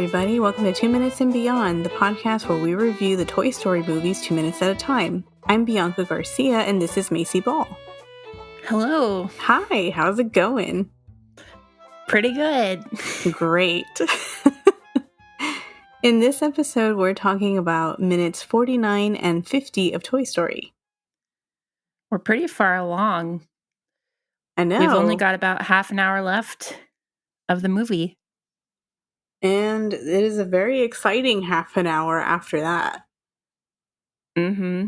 everybody. Welcome to 2 Minutes and Beyond, the podcast where we review the Toy Story movies 2 minutes at a time. I'm Bianca Garcia, and this is Macy Ball. Hello. Hi, how's it going? Pretty good. Great. In this episode, we're talking about minutes 49 and 50 of Toy Story. We're pretty far along. I know. We've only got about half an hour left of the movie. And it is a very exciting half an hour after that. Mm-hmm.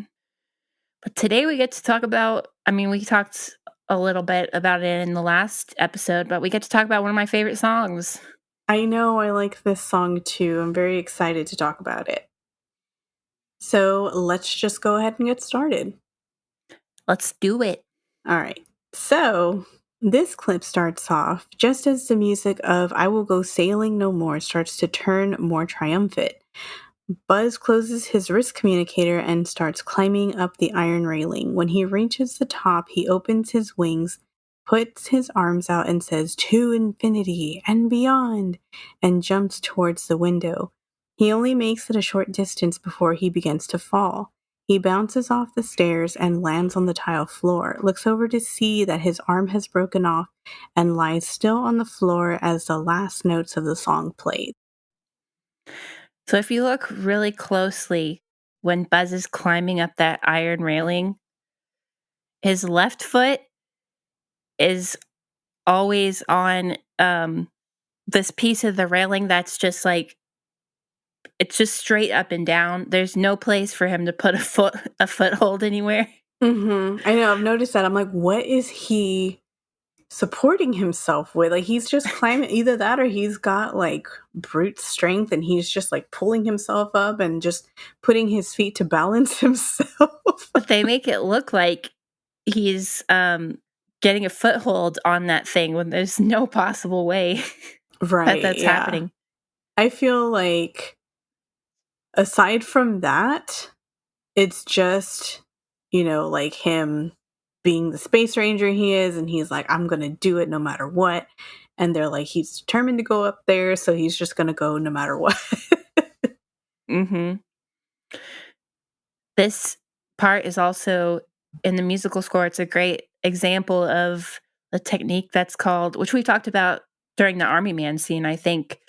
But today we get to talk about, we talked a little bit about it in the last episode, but we get to talk about one of my favorite songs. I know, I like this song too. I'm very excited to talk about it. So let's just go ahead and get started. Let's do it. All right. So this clip starts off just as the music of I Will Go Sailing No More starts to turn more triumphant. Buzz closes his wrist communicator and starts climbing up the iron railing. When he reaches the top, he opens his wings, puts his arms out and says, "To infinity and beyond," and jumps towards the window. He only makes it a short distance before he begins to fall. He bounces off the stairs and lands on the tile floor, looks over to see that his arm has broken off, and lies still on the floor as the last notes of the song played. So if you look really closely, when Buzz is climbing up that iron railing, his left foot is always on this piece of the railing that's just like, it's just straight up and down. There's no place for him to put a foothold anywhere. Mm-hmm. I know, I've noticed that. I'm like, what is he supporting himself with? Like, he's just climbing, either that or he's got like brute strength and he's just like pulling himself up and just putting his feet to balance himself. But they make it look like he's getting a foothold on that thing when there's no possible way Right, that's yeah. happening. I feel like aside from that, it's just, like him being the space ranger he is, and he's like, I'm gonna do it no matter what. And they're like, he's determined to go up there, so he's just gonna go no matter what. Mm-hmm. This part is also in the musical score. It's a great example of a technique that's called, which we talked about during the Army Man scene, I think.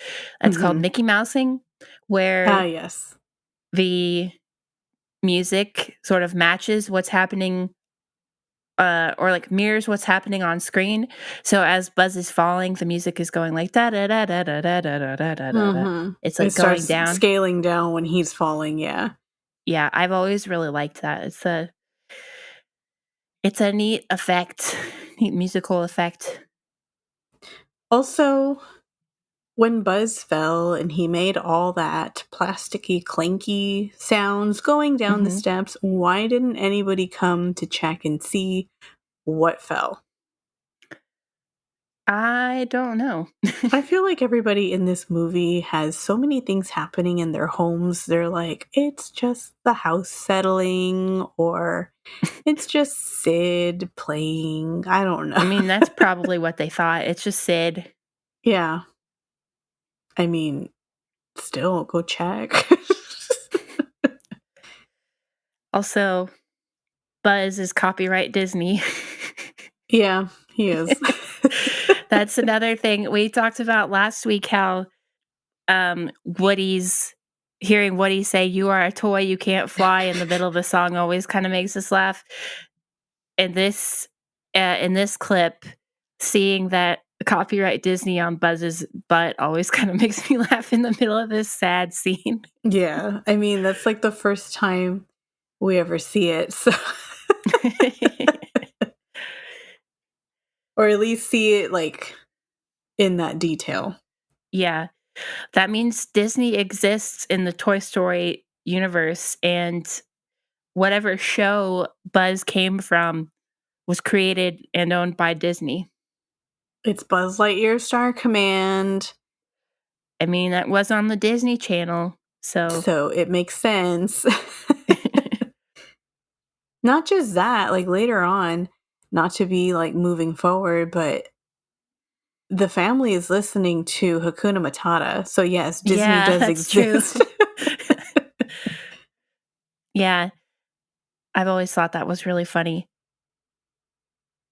That's called Mickey Mousing, where yes. the music sort of matches what's happening or like mirrors what's happening on screen. So as Buzz is falling, the music is going like da da da da da da da da da da. It's like it going starts down, scaling down when he's falling. Yeah, yeah. I've always really liked that. It's a neat effect, neat musical effect. Also, when Buzz fell and he made all that plasticky, clanky sounds going down the steps, why didn't anybody come to check and see what fell? I don't know. I feel like everybody in this movie has so many things happening in their homes. They're like, it's just the house settling, or it's just Sid playing. I don't know. I mean, that's probably what they thought. It's just Sid. Yeah. I mean, still, go check. Also, Buzz is copyright Disney. Yeah, he is. That's another thing. We talked about last week how Woody's hearing Woody say, "You are a toy, you can't fly," in the middle of the song always kind of makes us laugh. In this clip, seeing that copyright Disney on Buzz's butt always kind of makes me laugh in the middle of this sad scene. Yeah, I mean, that's like the first time we ever see it, so or at least see it like in that detail. Yeah. That means Disney exists in the Toy Story universe, and whatever show Buzz came from was created and owned by Disney. It's Buzz Lightyear Star Command. I mean, that was on the Disney Channel, so it makes sense. Not just that, like later on, not to be like moving forward, but the family is listening to Hakuna Matata. So yes, Disney Yeah, does that's true. exist. Yeah, I've always thought that was really funny.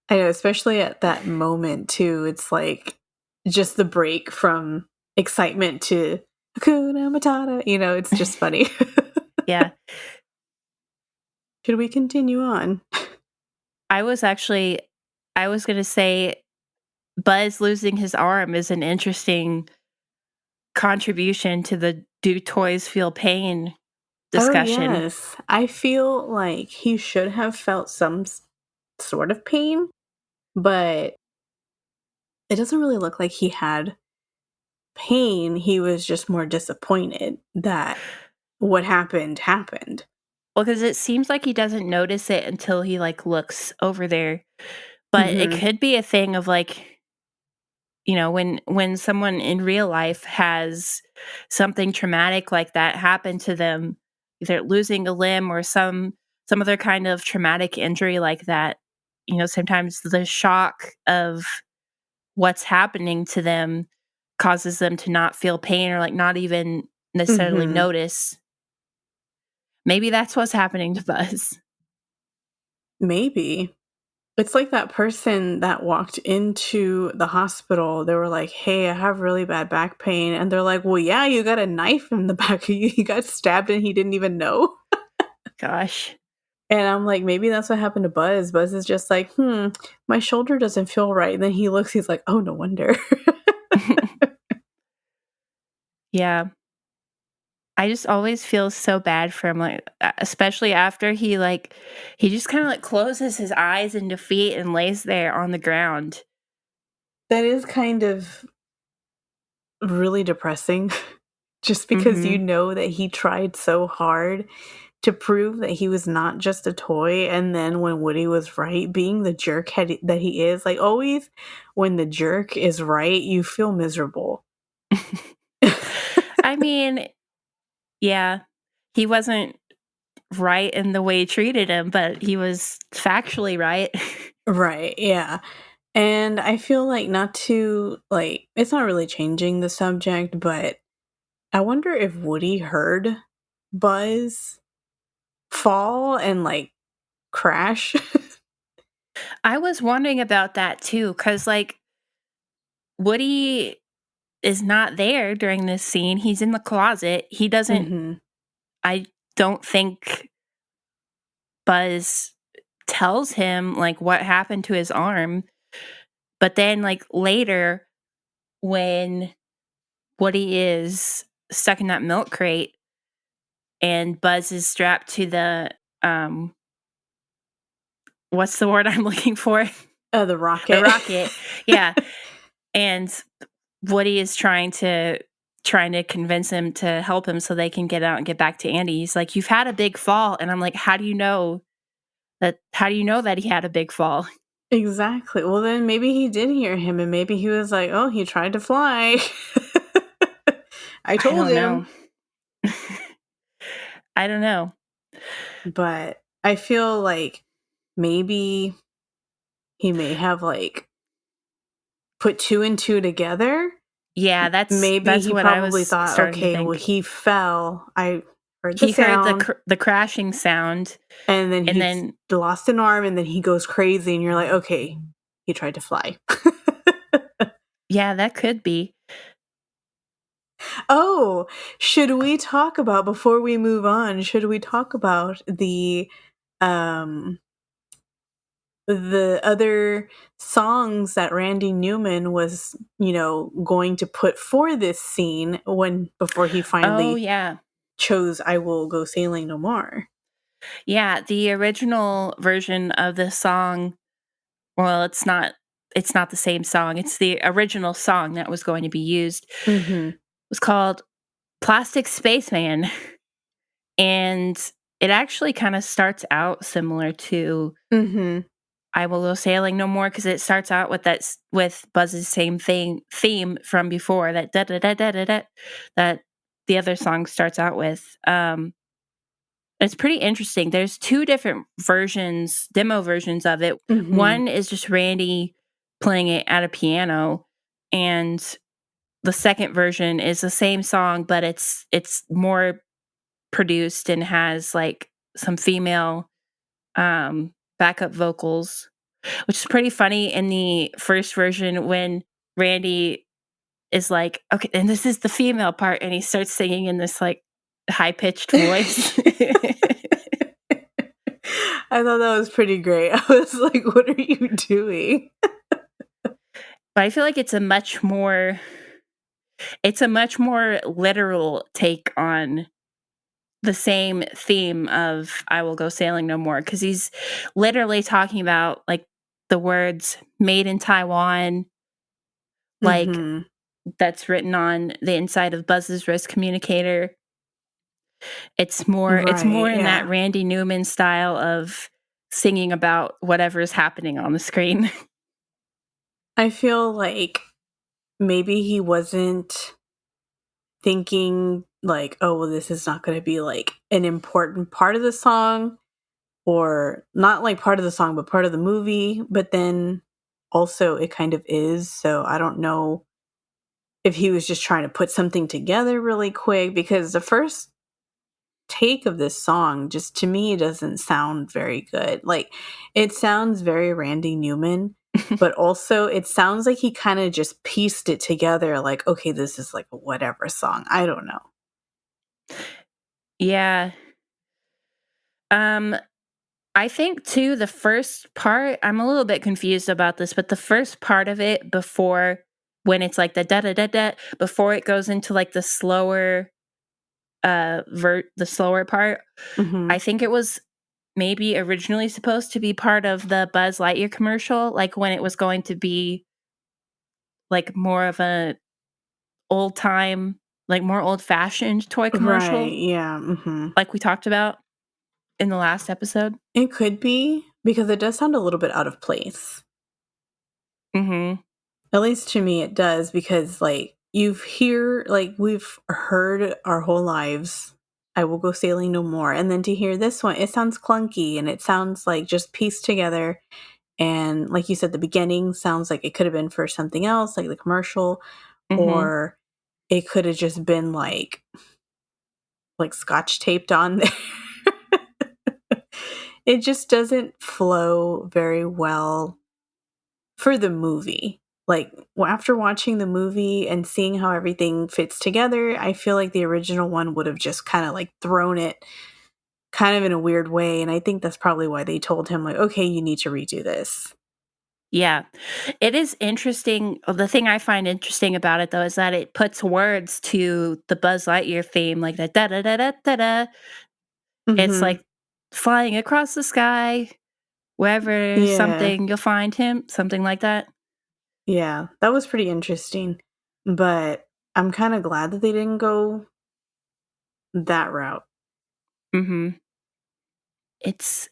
I know, especially at that moment too. It's like just the break from excitement to Hakuna Matata. It's just funny. Yeah. Should we continue on? I was actually I was gonna say Buzz losing his arm is an interesting contribution to the "Do toys feel pain" Oh discussion. yes, I feel like he should have felt some sort of pain, but it doesn't really look like he had pain. He was just more disappointed that what happened happened. Well, because it seems like he doesn't notice it until he, like, looks over there, but it Mhm. could be a thing of, like, when someone in real life has something traumatic like that happen to them, either losing a limb or some other kind of traumatic injury like that, sometimes the shock of what's happening to them causes them to not feel pain or, like, not even necessarily Mhm. notice. Maybe that's what's happening to Buzz. Maybe. It's like that person that walked into the hospital. They were like, "Hey, I have really bad back pain." And they're like, "Well, yeah, you got a knife in the back of you. You got stabbed and he didn't even know." Gosh. And I'm like, maybe that's what happened to Buzz. Buzz is just like, my shoulder doesn't feel right. And then he looks, he's like, oh, no wonder. Yeah. I just always feel so bad for him, like, especially after he just kinda, like, closes his eyes in defeat and lays there on the ground. That is kind of really depressing just because you Mhm. know that he tried so hard to prove that he was not just a toy. And then when Woody was right, being the jerk that he is, like always when the jerk is right, you feel miserable. I mean, yeah, he wasn't right in the way he treated him, but he was factually right. Right, yeah. And I feel like not to like it's not really changing the subject, but I wonder if Woody heard Buzz fall and like crash. I was wondering about that too, because like, Woody is not there during this scene, he's in the closet, he doesn't Mhm. I don't think Buzz tells him, like, what happened to his arm, but then, like, later when Woody is stuck in that milk crate and Buzz is strapped to um what's the word I'm looking for? The The rocket. rocket. Yeah, and Woody is trying to convince him to help him so they can get out and get back to Andy. He's like, "You've had a big fall." And I'm like, how do you know that he had a big fall?" Exactly. Well, then maybe he did hear him and maybe he was like, "Oh, he tried to fly." I I told don't know. him. I don't know. But I feel like maybe he may have like put two and two together. Yeah, Maybe that's he what I probably was thought, starting to okay, well, think. he fell. I heard the He heard sound, the crashing sound, and then and he then lost an arm, and then he goes crazy, and you're like, okay, he tried to fly. yeah, that could be. Oh, should we talk about before we move on? Should we talk about um the other songs that Randy Newman was, going to put for this scene when before he Oh, finally yeah. chose I Will Go Sailing No More. Yeah, the original version of the song, well, it's not the same song, it's the original song that was going to be used, Mhm. was called Plastic Spaceman, and it actually kinda starts out similar to Mhm. I Will Go Sailing No More because it starts out with with Buzz's same theme from before, that da da da da da da that the other song starts out with. It's pretty interesting. There's 2 different demo versions of it. Mhm. One is just Randy playing it at a piano, and the second version is the same song, but it's more produced and has like some female backup vocals, which is pretty funny in the first version when Randy is like, okay, and this is the female part, and he starts singing in this like high pitched voice. I thought that was pretty great. I was like, what are you doing? But I feel like it's a much more literal take on the same theme of I will go sailing no more, because he's literally talking about like the words made in Taiwan, like Hmm. that's written on the inside of Buzz's wrist communicator. It's Right, more in that yeah. Randy Newman style of singing about whatever is happening on the screen. I feel like maybe he wasn't thinking like, oh, well, this is not going to be like an important part of the song, or not like part of the song, but part of the movie. But then also it kind of is. So I don't know if he was just trying to put something together really quick, because the first take of this song just to me doesn't sound very good. Like, it sounds very Randy Newman, but also it sounds like he kind of just pieced it together like, okay, this is like a whatever song. I don't know. Yeah. Um I think too the first part, I'm a little bit confused about this, but the first part of it before, when it's like the da da da da, before it goes into like the slower the slower part, Mhm. I think it was maybe originally supposed to be part of the Buzz Lightyear commercial, like when it was going to be like more of a old time, like more old fashioned toy Right, commercial, yeah, mhm. like we talked about in the last episode. It could be, because it does sound a little bit out of place. Mhm. At least to me it does, because like we've heard our whole lives, I will go sailing no more, and then to hear this one, it sounds clunky and it sounds like just pieced together. And like you said, the beginning sounds like it could have been for something else, like the commercial, Mhm. or it could have just been like scotch taped on there. It just doesn't flow very well for the movie. Like, after watching the movie and seeing how everything fits together, I feel like the original one would have just kind of like thrown it kind of in a weird way. And I think that's probably why they told him, like, okay, you need to redo this. Yeah. It is interesting. The thing I find interesting about it, though, is that it puts words to the Buzz Lightyear theme, like that da da da da da da. It's Hmm. like flying across the sky, wherever Yeah. something you'll find him, something like that. Yeah. That was pretty interesting. But I'm kind of glad that they didn't go that route. Mhm.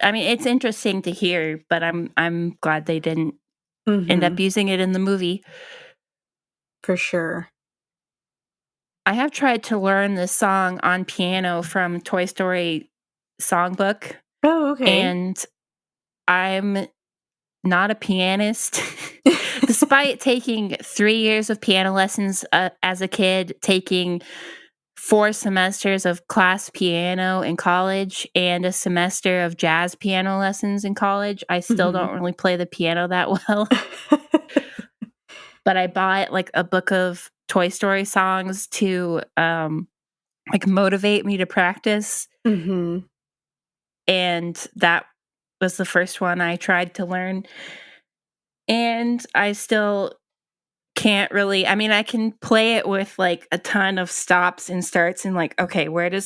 I mean, it's interesting to hear, but I'm glad they didn't end Hmm. up using it in the movie. For sure. I have tried to learn this song on piano from Toy Story songbook, Oh, okay. and I'm not a pianist. Despite taking 3 years of piano lessons, as a kid, taking 4 semesters of class piano in college, and a semester of jazz piano lessons in college, I still Hmm. don't really play the piano that well. But I bought, like, a book of Toy Story songs to, like, motivate me to practice, Hmm. and that was the first one I tried to learn, and I still can't really, I mean, I can play it with, like, a ton of stops and starts and, like, okay, where do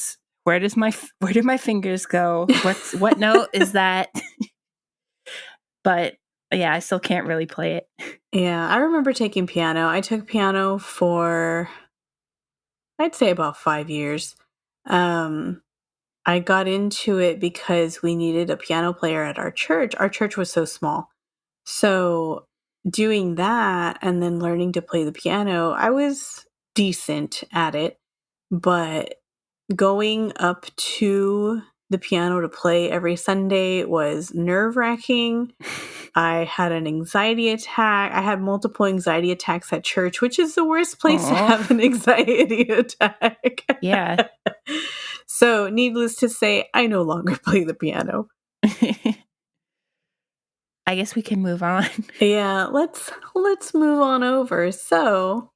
my fingers go? What note is that? But, yeah, I still can't really play it. Yeah, I remember taking piano. I took piano for, I'd say, about 5 years. Um, I got into it because we needed a piano player at our church. Our church was so small. So, doing that and then learning to play the piano, I was decent at it. But going up to the piano to play every Sunday was nerve wracking. I had an anxiety attack. I had multiple anxiety attacks at church, which is the worst place to Aw. have an anxiety attack. Yeah. So, needless to say, I no longer play the piano. I guess we can move on. Yeah, let's move on over. So,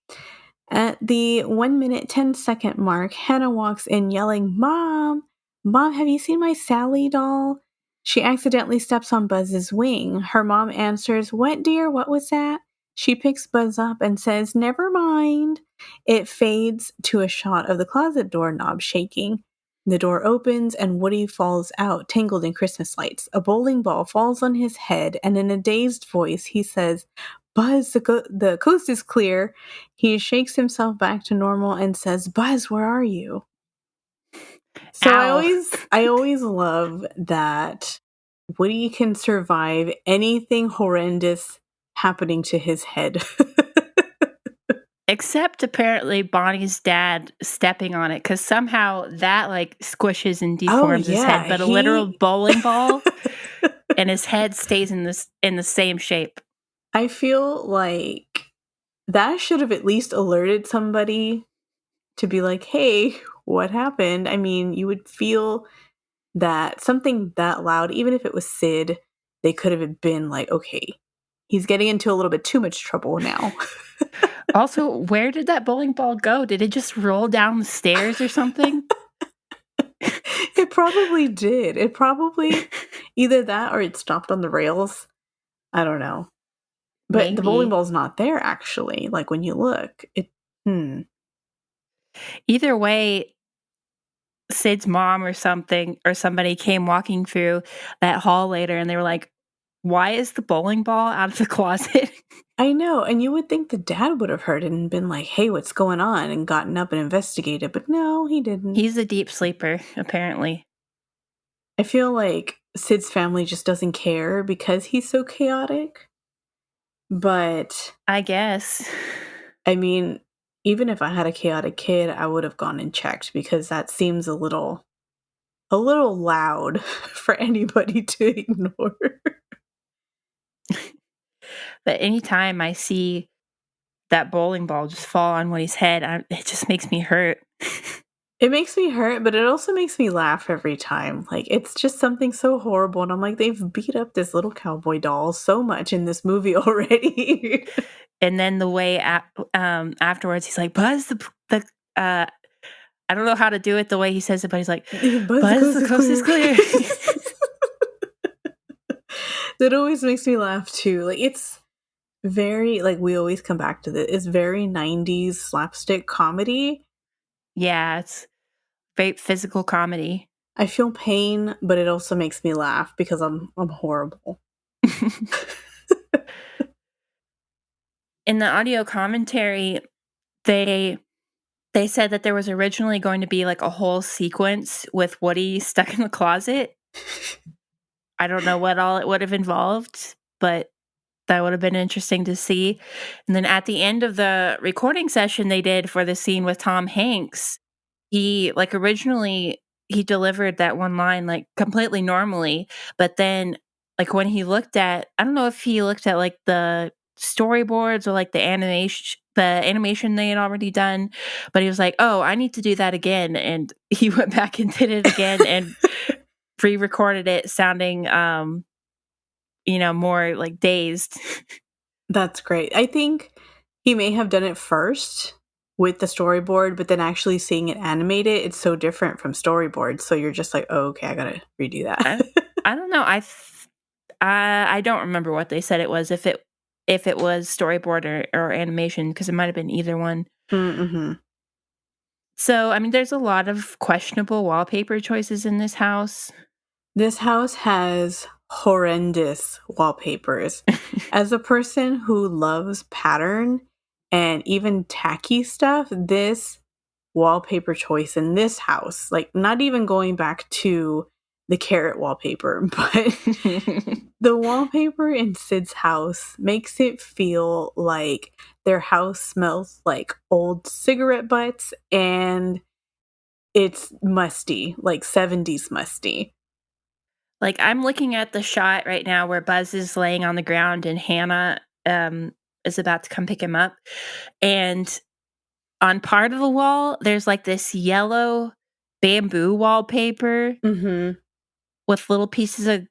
at the 1 minute 10-second mark, Hannah walks in yelling, "Mom! Mom, have you seen my Sally doll?" She accidentally steps on Buzz's wing. Her mom answers, "What, dear? What was that?" She picks Buzz up and says, "Never mind." It fades to a shot of the closet doorknob shaking. The door opens and Woody falls out, tangled in Christmas lights. A bowling ball falls on his head, and in a dazed voice, he says, "Buzz, the coast is clear." He shakes himself back to normal and says, "Buzz, where are you?" So I Ow. always I always love that Woody can survive anything horrendous happening to his head. Except apparently Bonnie's dad stepping on it, because somehow that, like, squishes and Oh deforms his yeah, head, but a literal he bowling ball and his head stays in the same shape. I feel like that should have at least alerted somebody to be like, "Hey, what happened?" I mean, you would feel that something that loud, even if it was Sid, they could have been like, "Okay, he's getting into a little bit too much trouble now." Also, where did that bowling ball go? Did it just roll down the stairs or something? It probably did. It probably either that or it stopped on the rails. I don't know. But the bowling Maybe. ball's not there actually. Like when you look, it hmm. Either way, Sid's mom or something or somebody came walking through that hall later and they were like, "Why is the bowling ball out of the closet?" I know, and you would think the dad would have heard it and been like, "Hey, what's going on?" and gotten up and investigated, but no, he didn't. He's a deep sleeper, apparently. I feel like Sid's family just doesn't care because he's so chaotic. But I guess. I mean, even if I had a chaotic kid, I would have gone and checked because that seems a little loud for anybody to ignore. But anytime I see that bowling ball just fall on Woody's head, it just makes me hurt. It makes me hurt, but it also makes me laugh every time. Like, it's just something so horrible. And I'm like, they've beat up this little cowboy doll so much in this movie already. And then the way afterwards, he's like, "Buzz, the I don't know how to do it the way he says it, but he's like, Buzz, the "Buzz, coast the is coast is clear. clear." That always makes me laugh too. Like, it's very, like, we always come back to this. It's very 90s slapstick comedy. Yeah, it's very physical comedy. I feel pain, but it also makes me laugh because I'm horrible. In the audio commentary, they they said that there was originally going to be like a whole sequence with Woody stuck in the closet. I don't know what all it would have involved, but that would have been interesting to see. And then at the end of the recording session they did for the scene with Tom Hanks, he like originally he delivered that one line like completely normally, but then like when he looked at I don't know if he looked at like the storyboards or like the animation they had already done, but he was like, "Oh, I need to do that again." And he went back and did it again and re-recorded it sounding more like dazed. That's great. I think he may have done it first with the storyboard, but then actually seeing it animated, it's so different from storyboard. So you're just like, oh, okay, I gotta redo I that. I don't know. I don't remember what they said it was, if it was storyboard or animation, because it might have been either one. Mm-hmm. So, I mean, there's a lot of questionable wallpaper choices in this house. This house has horrendous wallpapers. As a person who loves pattern and even tacky stuff, this wallpaper choice in this house, like not even going back to the carrot wallpaper, but the wallpaper in Sid's house makes it feel like their house smells like old cigarette butts and it's musty, like 70s musty. Like, I'm looking at the shot right now where Buzz is laying on the ground and Hannah, is about to come pick him up, and on part of the wall, there's, like, this yellow bamboo wallpaper Mhm. with little pieces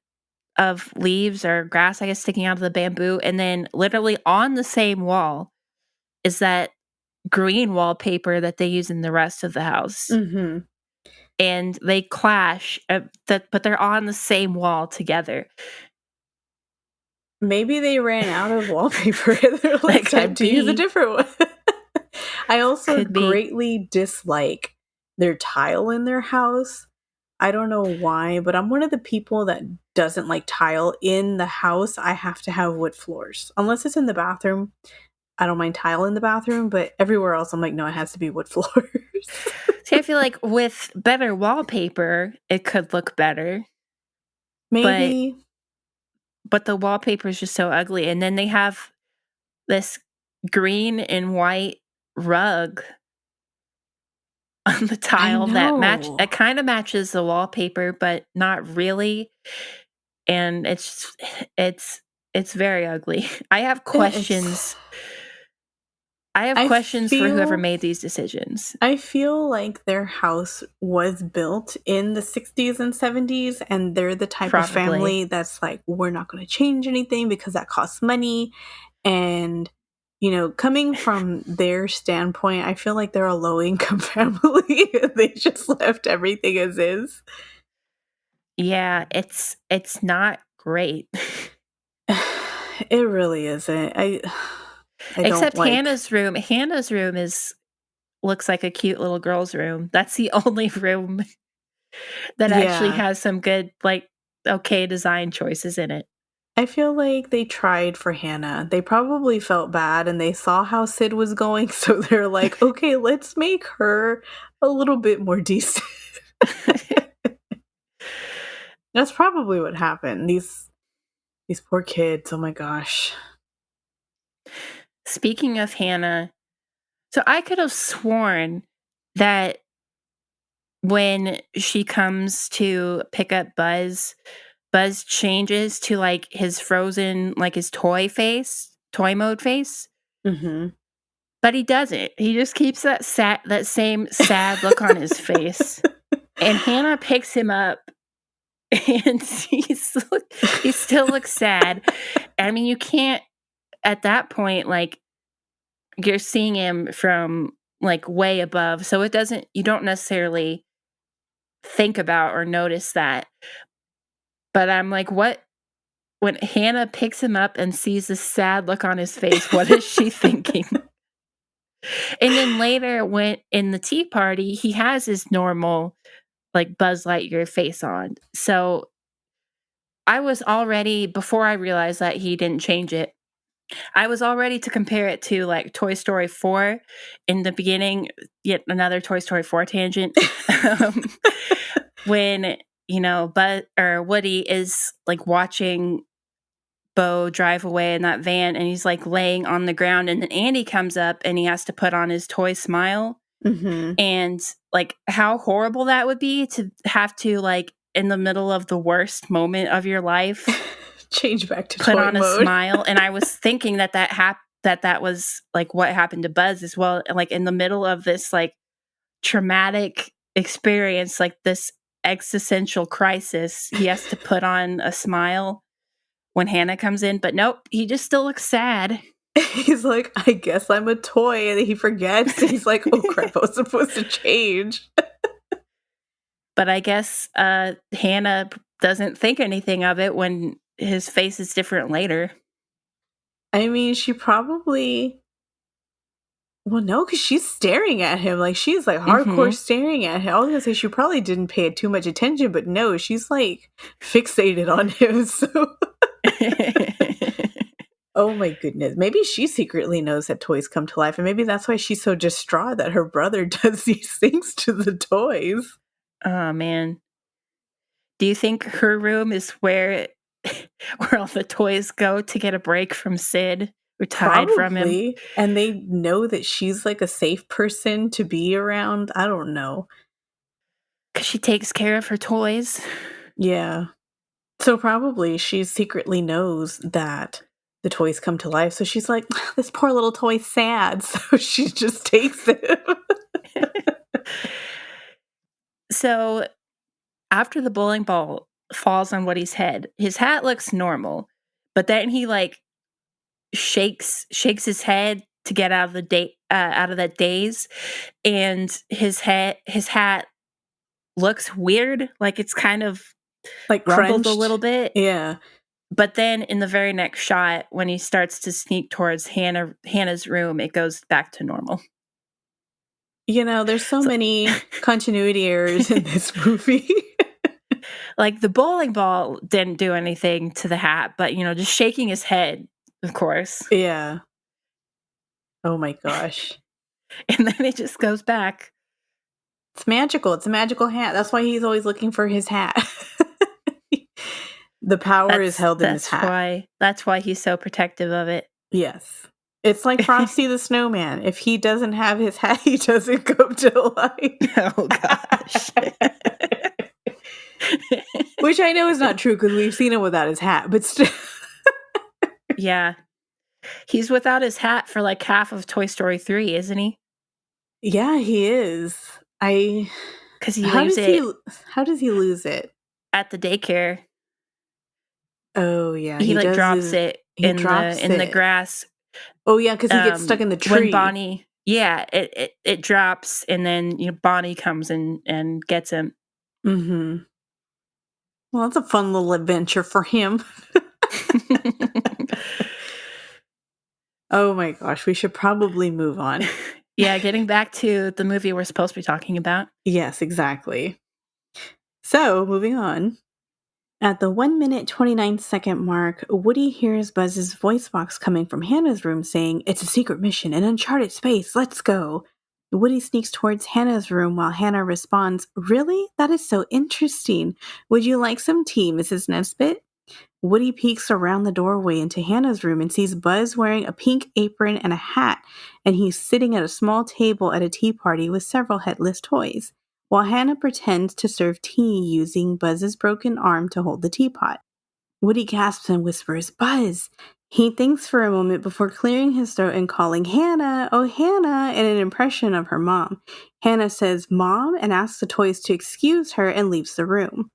of leaves or grass, I guess, sticking out of the bamboo, and then literally on the same wall is that green wallpaper that they use in the rest of the house, Mhm. and they clash, but they're on the same wall together. Maybe they ran out of wallpaper and they're That like, "Time could to use a be. different one." I also Could be. greatly dislike their tile in their house. I don't know why, but I'm one of the people that doesn't like tile in the house. I have to have wood floors. Unless it's in the bathroom, I don't mind tile in the bathroom, but everywhere else I'm like, "No, it has to be wood floors." See, I feel like with better wallpaper, it could look better, but Maybe. the wallpaper is just so ugly, and then they have this green and white rug on the I tile that know. it kinda matches the wallpaper, but not really, and it's it's very ugly. It's I have I questions for whoever feel made these decisions. I feel like their house was built in the 60s and 70s, and they're the type of Probably. family that's like, we're not going to change anything because that costs money. And, coming from their standpoint, I feel like they're a low income family. They just left everything as is. Yeah, it's not great. It really isn't. I don't Except like. Hannah's room is looks like a cute little girl's room. That's the only room that actually Yeah. has some good, like, okay design choices in it. I feel like they tried for Hannah. They probably felt bad and they saw how Sid was going, so they're like, okay, let's make her a little bit more decent. That's probably what happened. These poor kids. Oh my gosh. Speaking of Hannah, so I could have sworn that when she comes to pick up Buzz, Buzz changes to, like, his frozen, like, his toy mode face, Mhm. but he doesn't. He just keeps that same sad look on his face, and Hannah picks him up, and he still looks sad. I mean, you can't at that point, like, you're seeing him from, like, way above, so you don't necessarily think about or notice that, but I'm like, "What?" When Hannah picks him up and sees the sad look on his face, what is she thinking? And then later, when in the tea party, he has his normal, like, Buzz Lightyear face on. So, I was already before I realized that he didn't change it, I was all ready to compare it to, like, Toy Story 4 in the beginning, yet another Toy Story 4 tangent, um, when, Buzz or Woody is, like, watching Bo drive away in that van, and he's, like, laying on the ground, and then Andy comes up, and he has to put on his toy smile, Mhm. and, like, how horrible that would be to have to, like, in the middle of the worst moment of your life, Change back to put toy on a mode. smile, and I was thinking that was, like, what happened to Buzz as well, like, in the middle of this, like, traumatic experience, like, this existential crisis, he has to put on a smile when Hannah comes in, but nope, he just still looks sad. He's like, I guess I'm a toy, and he forgets. He's like, oh crap, I was supposed to change. But I guess, Hannah doesn't think anything of it when his face is different later. I mean, she probably. Well, no, because she's staring at him. Like, she's like hardcore Mhm. staring at him. I was gonna say she probably didn't pay too much attention, but no, she's like fixated on him. So, oh my goodness. Maybe she secretly knows that toys come to life, and maybe that's why she's so distraught that her brother does these things to the toys. Oh, man. Do you think her room is where where all the toys go to get a break from Sid or to hide from him? Probably. And they know that she's like a safe person to be around. I don't know. 'Cause she takes care of her toys? Yeah. So probably she secretly knows that the toys come to life. So she's like, this poor little toy's sad. So she just takes it. So after the bowling ball falls on Woody's head, his hat looks normal, but then he like shakes his head to get out of the out of that daze, and his hat looks weird, like it's kind of Like rumpled a little crunched. bit. Yeah. But then in the very next shot, when he starts to sneak towards Hannah's room, it goes back to normal. You know, there's so So, many continuity errors in this movie. like the bowling ball didn't do anything to the hat, but just shaking his head, of course. Yeah. Oh my gosh. And then it just goes back. It's magical. It's a magical hat. That's why he's always looking for his hat. The power is held in his hat. That's why he's so protective of it. Yes. It's like Frosty the Snowman. If he doesn't have his hat, he doesn't come to life. Oh gosh. Which I know is not true because we've seen him without his hat, but still. Yeah. He's without his hat for like half of Toy Story 3, isn't he? Yeah, he is. Because he leaves it. How does he lose it? At the daycare. Oh yeah, He like drops it in the grass. Oh yeah, because he gets stuck in the tree. When Bonnie, it drops, and then Bonnie comes and gets him. Mm-hmm. Well, that's a fun little adventure for him. Oh my gosh, we should probably move on. Yeah, getting back to the movie we're supposed to be talking about. Yes, exactly. So, moving on. At the 1 minute 29-second mark, Woody hears Buzz's voice box coming from Hannah's room saying, "It's a secret mission in uncharted space, let's go." Woody sneaks towards Hannah's room while Hannah responds, "Really? That is so interesting. Would you like some tea, Mrs. Nesbit?" Woody peeks around the doorway into Hannah's room and sees Buzz wearing a pink apron and a hat, and he's sitting at a small table at a tea party with several headless toys, while Hannah pretends to serve tea using Buzz's broken arm to hold the teapot. Woody gasps and whispers, "Buzz!" He thinks for a moment before clearing his throat and calling, "Hannah! Oh, Hannah!" in an impression of her mom. Hannah says, "Mom?" and asks the toys to excuse her and leaves the room.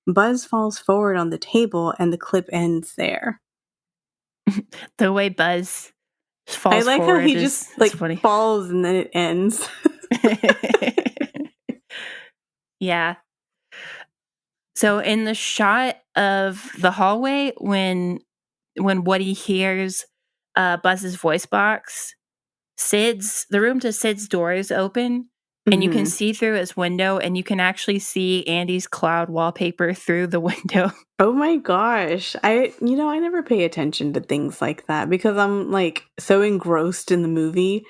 Buzz falls forward on the table and the clip ends there. The way Buzz falls I like forward how he is just funny. falls and then it ends. Yeah. So in the shot of the hallway, when Woody hears Buzz's voice box, the room to Sid's door is open, and you can see through his window, and you can actually see Andy's cloud wallpaper through the window. Oh my gosh. I never pay attention to things like that because I'm like so engrossed in the movie,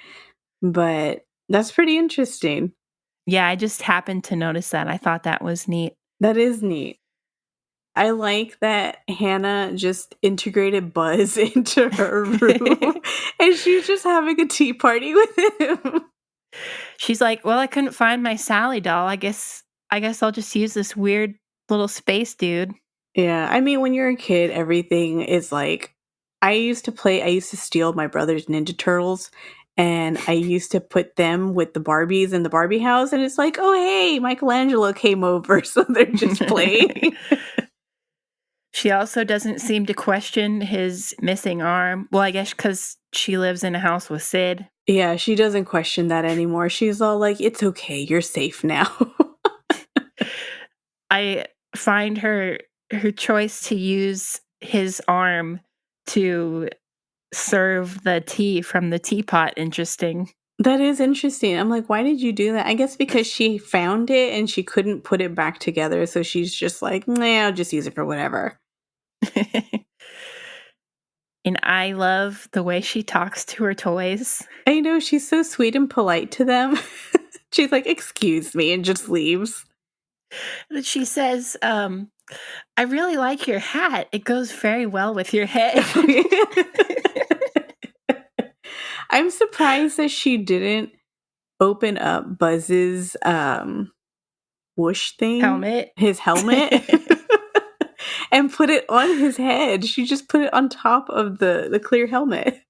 but that's pretty interesting. Yeah, I just happened to notice that. I thought that was neat. That is neat. I like that Hannah just integrated Buzz into her room and she's just having a tea party with him. She's like, "Well, I couldn't find my Sally doll. I guess I'll just use this weird little space dude." Yeah, I mean, when you're a kid, everything is like, I used to steal my brother's Ninja Turtles, and I used to put them with the Barbies in the Barbie house, and it's like, oh, hey, Michelangelo came over, so they're just playing. She also doesn't seem to question his missing arm. Well, I guess because she lives in a house with Sid. Yeah, she doesn't question that anymore. She's all like, it's okay, you're safe now. I find her choice to use his arm to serve the tea from the teapot interesting. That is interesting. I'm like, why did you do that? I guess because she found it and she couldn't put it back together. So she's just like, nah, I'll just use it for whatever. And I love the way she talks to her toys. I know, she's so sweet and polite to them. She's like, excuse me, and just leaves. She says, "I really like your hat. It goes very well with your head." I'm surprised that she didn't open up Buzz's whoosh thing. Helmet. His helmet. and put it on his head. She just put it on top of the clear helmet.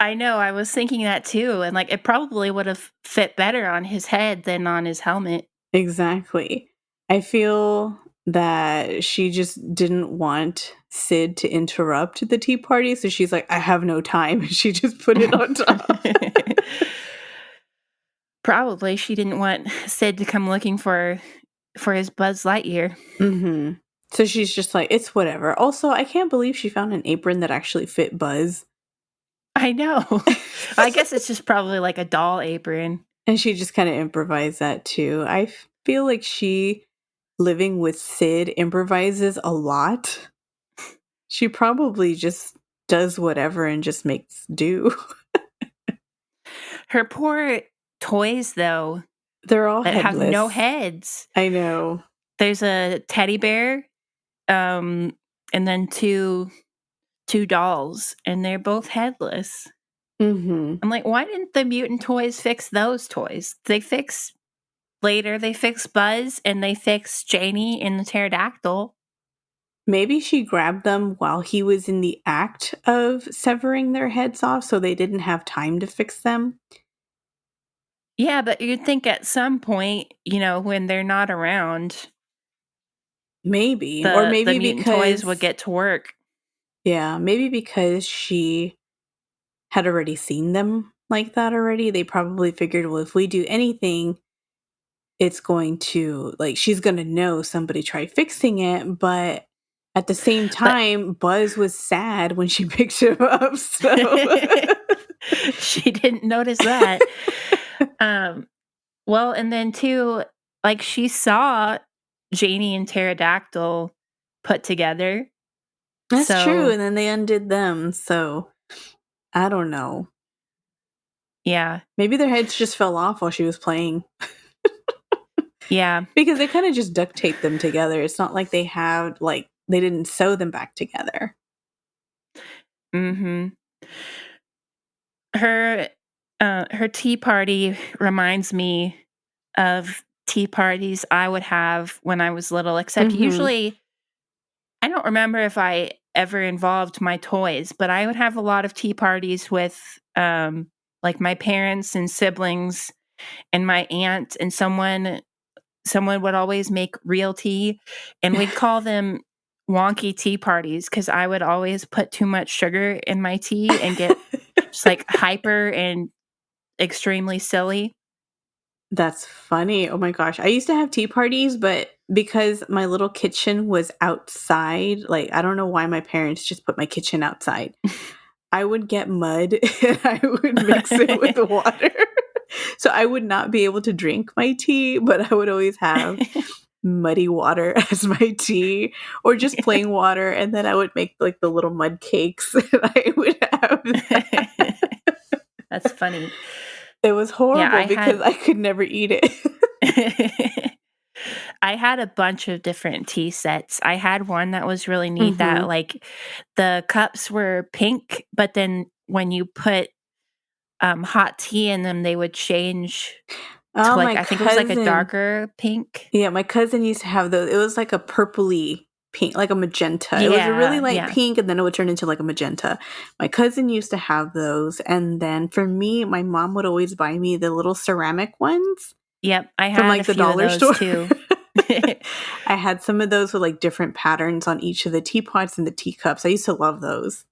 I know, I was thinking that too, and, like, it probably would've fit better on his head than on his helmet. Exactly. I feel that she just didn't want Sid to interrupt the tea party, so she's like, "I have no time." And she just put it on top. Probably, she didn't want Sid to come looking for his Buzz Lightyear. Mhm. So she's just like, "It's whatever." Also, I can't believe she found an apron that actually fit Buzz. I know. I guess it's just probably like a doll apron. And she just kinda improvised that too. I feel like she, living with Sid, improvises a lot. She probably just does whatever and just makes do. Her poor toys, though, They're all that have no headless. heads. I know. There's a teddy bear, um, and then two dolls, and they're both headless. Mhm. I'm like, why didn't the mutant toys fix those toys? They fix Buzz and they fix Janie in the pterodactyl. Maybe she grabbed them while he was in the act of severing their heads off, so they didn't have time to fix them. Yeah, but you'd think at some point, when they're not around, Maybe. Or the maybe mutant toys would because get to work. yeah, maybe because she had already seen them like that already. They probably figured, well, if we do anything, it's going to like she's going to know somebody tried fixing it, but at the same But time Buzz was sad when she picked him up, so she didn't notice that. Um, well, and then too, like she saw Janie and Pterodactyl put together. that's true, So and then they undid them, so I don't know. yeah, Maybe their heads just fell off while she was playing yeah. because they kind of just duct taped them together. It's not like they had like they didn't sew them back together. Mm-hmm. Her her tea party reminds me of tea parties I would have when I was little, except Mhm. usually I don't remember if I ever involved my toys, but I would have a lot of tea parties with like my parents and siblings and my aunt, and someone would always make real tea, and we'd call them wonky tea parties because I would always put too much sugar in my tea and get just like hyper and extremely silly. That's funny. Oh my gosh. I used to have tea parties, but because my little kitchen was outside, like I don't know why my parents just put my kitchen outside. I would get mud and I would mix it with water. So I would not be able to drink my tea, but I would always have muddy water as my tea or just plain water, and then I would make like the little mud cakes and I would have that. That's funny. It was Yeah, horrible because I could never eat it. I had a bunch of different tea sets. I had one that was really neat that Mhm. like the cups were pink, but then when you put hot tea in them, they would change to Oh, like my I think it was like a cousin. darker pink. Yeah, my cousin used to have those. It was like a purpley pink, like a magenta. It was a really Yeah, light yeah. pink and then it would turn into like a magenta. My cousin used to have those. And then for me, my mom would always buy me the little ceramic ones Yep, I from had a like the few of dollar those store. too. I had some of those with like different patterns on each of the teapots and the teacups. I used to love those.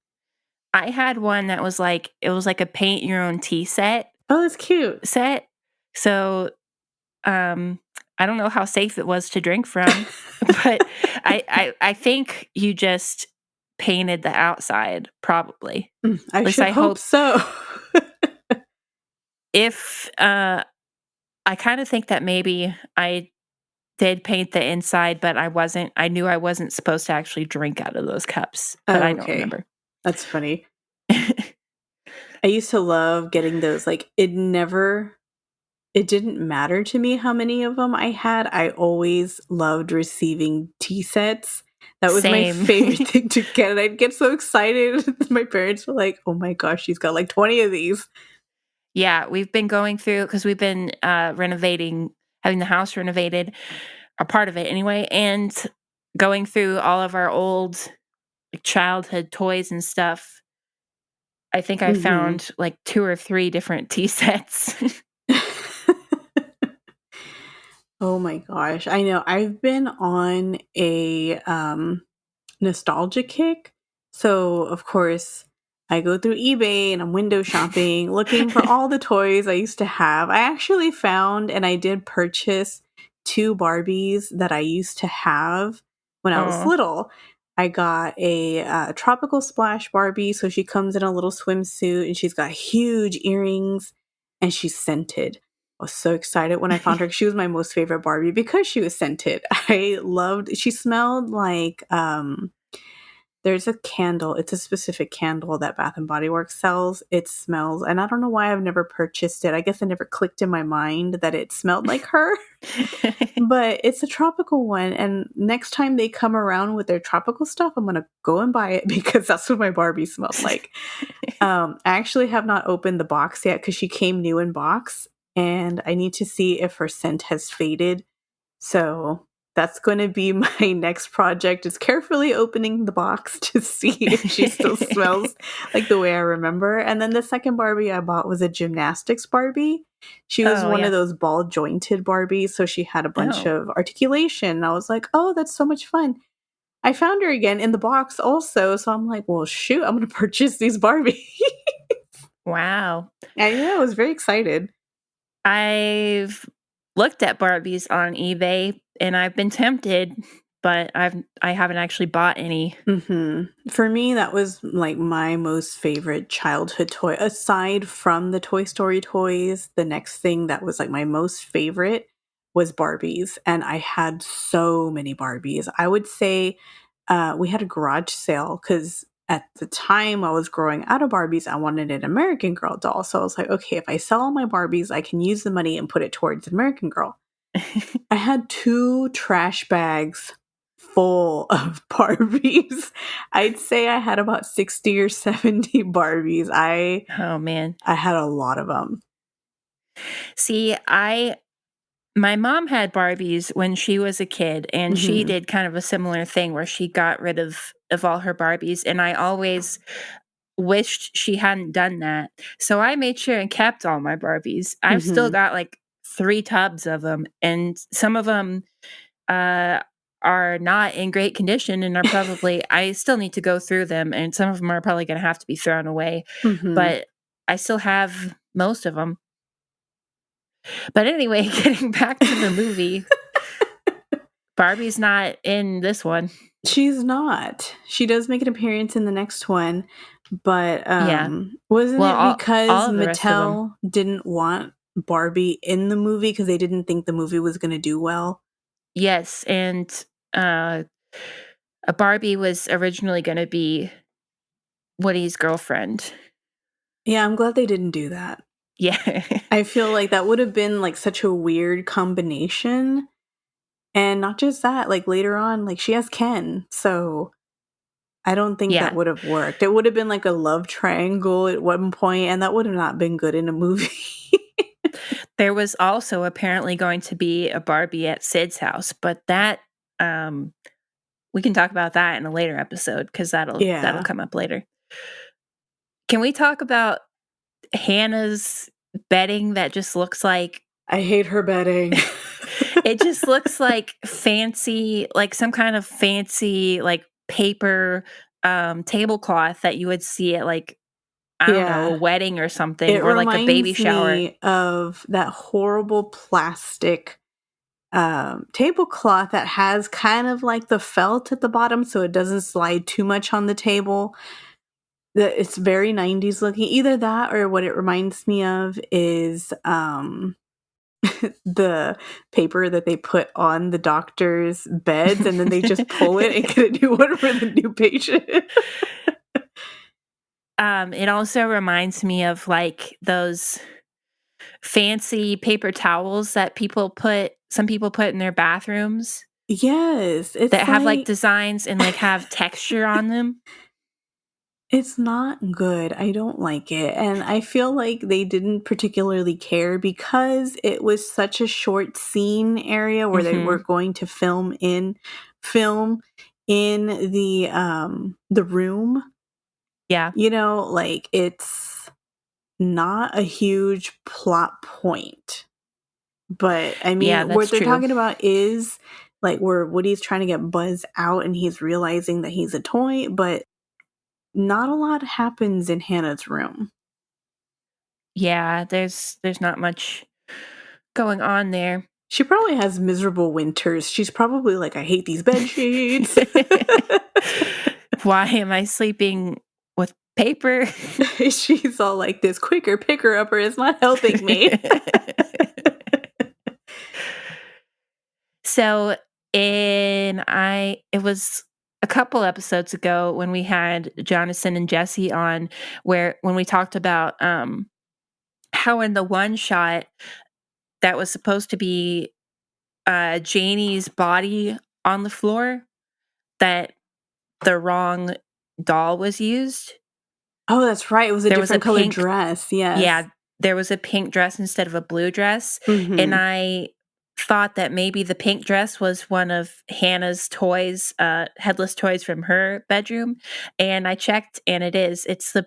I had one that was like it was like a paint your own tea Oh, that's cute. set. So Um, I don't know how safe it was to drink from, but I think you just painted the outside, probably. I At least should I hope hope so. if, I kinda think that maybe I did paint the inside, but I knew I wasn't supposed to actually drink out of those cups, but I don't Okay. remember. That's funny. I used to love getting those. Like, it didn't matter to me how many of them I had. I always loved receiving tea sets. That was my Same. favorite thing to get, and I'd get so excited. My parents were like, "Oh my gosh, she's got like 20 of these." Yeah, we've been going through because 'cause we've been, renovating having the house renovated, or part of it anyway, and going through all of our old childhood toys and stuff, I think I Mhm. found like 2 or 3 different tea sets. Oh my gosh. I know. I've been on a nostalgia kick. So, of course, I go through eBay and I'm window shopping, looking for all the toys I used to have. I actually found and I did purchase two Barbies that I used to have when I was Oh. little. I got a tropical splash Barbie. So she comes in a little swimsuit and she's got huge earrings and she's scented. I was so excited when I found her. She was my most favorite Barbie because she was scented. I loved, she smelled like, there's a candle. It's a specific candle that Bath and Body Works sells. It smells, and I don't know why I've never purchased it. I guess it never clicked in my mind that it smelled like her. But it's a tropical one, and next time they come around with their tropical stuff, I'm gonna go and buy it because that's what my Barbie smelled like. I actually have not opened the box yet because she came new in box, and I need to see if her scent has faded. So that's going to be my next project, is carefully opening the box to see if she still smells like the way I remember. And then the second Barbie I bought was a gymnastics Barbie. She was Oh, one yeah. of those ball jointed Barbies, so she had a bunch Oh, of articulation. And I was like, oh, that's so much fun. I found her again in the box also, so I'm like, well, shoot, I'm going to purchase these Barbies. wow. And yeah, I was very excited. I've looked at Barbies on eBay, and I've been tempted, but I haven't actually bought any. For me, that was like my most favorite childhood toy. Aside from the Toy Story toys, the next thing that was like my most favorite was Barbies. And I had so many Barbies. I would say we had a garage sale because at the time I was growing out of Barbies, I wanted an American Girl doll. So I was like, okay, if I sell all my Barbies, I can use the money and put it towards American Girl. I had 2 trash bags full of Barbies. I'd say I had about 60 or 70 Barbies. Oh, man. I had a lot of them. See, my mom had Barbies when she was a kid, and she Mhm. did kind of a similar thing where she got rid of all her Barbies, and I always wished she hadn't done that. So I made sure and kept all my Barbies. I've still Mhm. got like 3 tubs of them, and some of them uh, are not in great condition and are probably I still need to go through them, and some of them are probably gonna have to be thrown away, Mhm. but I still have most of them. But anyway, getting back to the movie, Barbie's not in this one. She's not. She does make an appearance in the next one, but, Yeah. wasn't Well, it because all of the rest of them. Mattel didn't want Barbie in the movie because they didn't think the movie was gonna do well? Yes, and, uh, a Barbie was originally gonna be Woody's girlfriend. Yeah, I'm glad they didn't do that. Yeah. I feel like that would have been, like, such a weird combination. And not just that, like, later on, like, she has Ken, so I don't think that Yeah. would have worked. It would have been like a love triangle at one point, and that would have not been good in a movie. There was also apparently going to be a Barbie at Sid's house, but that, um we can talk about that in a later episode because that'll Yeah. come up later. Can we talk about Hannah's bedding that just looks like I hate her bedding. it just looks like fancy, like some kind of fancy, like, paper, tablecloth that you would see at, like, I don't know, a Yeah. wedding or something, It or, like, a baby reminds shower. me of that horrible plastic, tablecloth that has kind of like the felt at the bottom so it doesn't slide too much on the table. It's very 90s looking. Either that or what it reminds me of is, the paper that they put on the doctor's beds, and then they just pull it and get a new one for the new patient. It also reminds me of, like, those fancy paper towels that some people put in their bathrooms Yes, that it's have, like, like designs and, like, have texture on them. it's not good. I don't like it, and I feel like they didn't particularly care because it was such a short scene area where they were Mhm. going to film in film in the room. Yeah. You know, like it's not a huge plot point. But I Yeah, mean, what that's they're true. talking about is like where Woody's trying to get Buzz out and he's realizing that he's a toy, but not a lot happens in Hannah's room. Yeah, there's not much going on there. She probably has miserable winters. She's probably like, I hate these bed sheets. Why am I sleeping with paper? She's all like, this quicker picker upper is not helping me. So it was a couple episodes ago when we had Jonathan and Jesse on, when we talked about how in the one shot that was supposed to be Janie's body on the floor, that the wrong doll was used. Oh, that's right. It was a There was a different colored pink, dress. Yes. yeah, there was a pink dress instead of a blue dress. And Mm-hmm. I thought that maybe the pink dress was one of Hannah's toys, headless toys from her bedroom. And I checked, and it is. It's the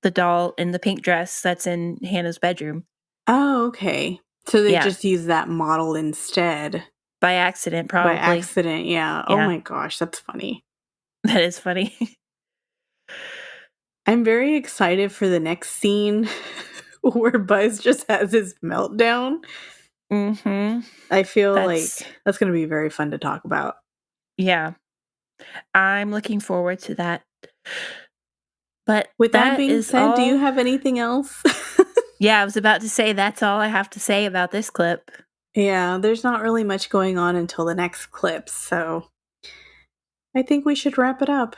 the doll in the pink dress that's in Hannah's bedroom. Oh, okay. So they Yeah, just use that model instead by accident, by probably. accident. Yeah. Oh Yeah, my gosh, that's funny. that is funny. I'm very excited for the next scene where Buzz just has his meltdown. Mm-hmm. I feel That's like that's going to be very fun to talk about. Yeah. I'm looking forward to that. But With that that being is said, do you all. have anything else? Yeah, I was about to say that's all I have to say about this clip. Yeah, there's not really much going on until the next clip, so I think we should wrap it up.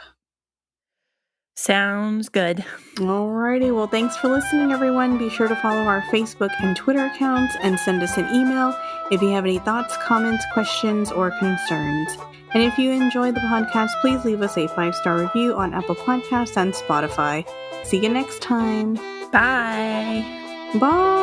Sounds good. Alrighty, well, thanks for listening, everyone. Be sure to follow our Facebook and Twitter accounts and send us an email if you have any thoughts, comments, questions, or concerns. And if you enjoyed the podcast, please leave us a 5-star review on Apple Podcasts and Spotify. See you next time. Bye. Bye.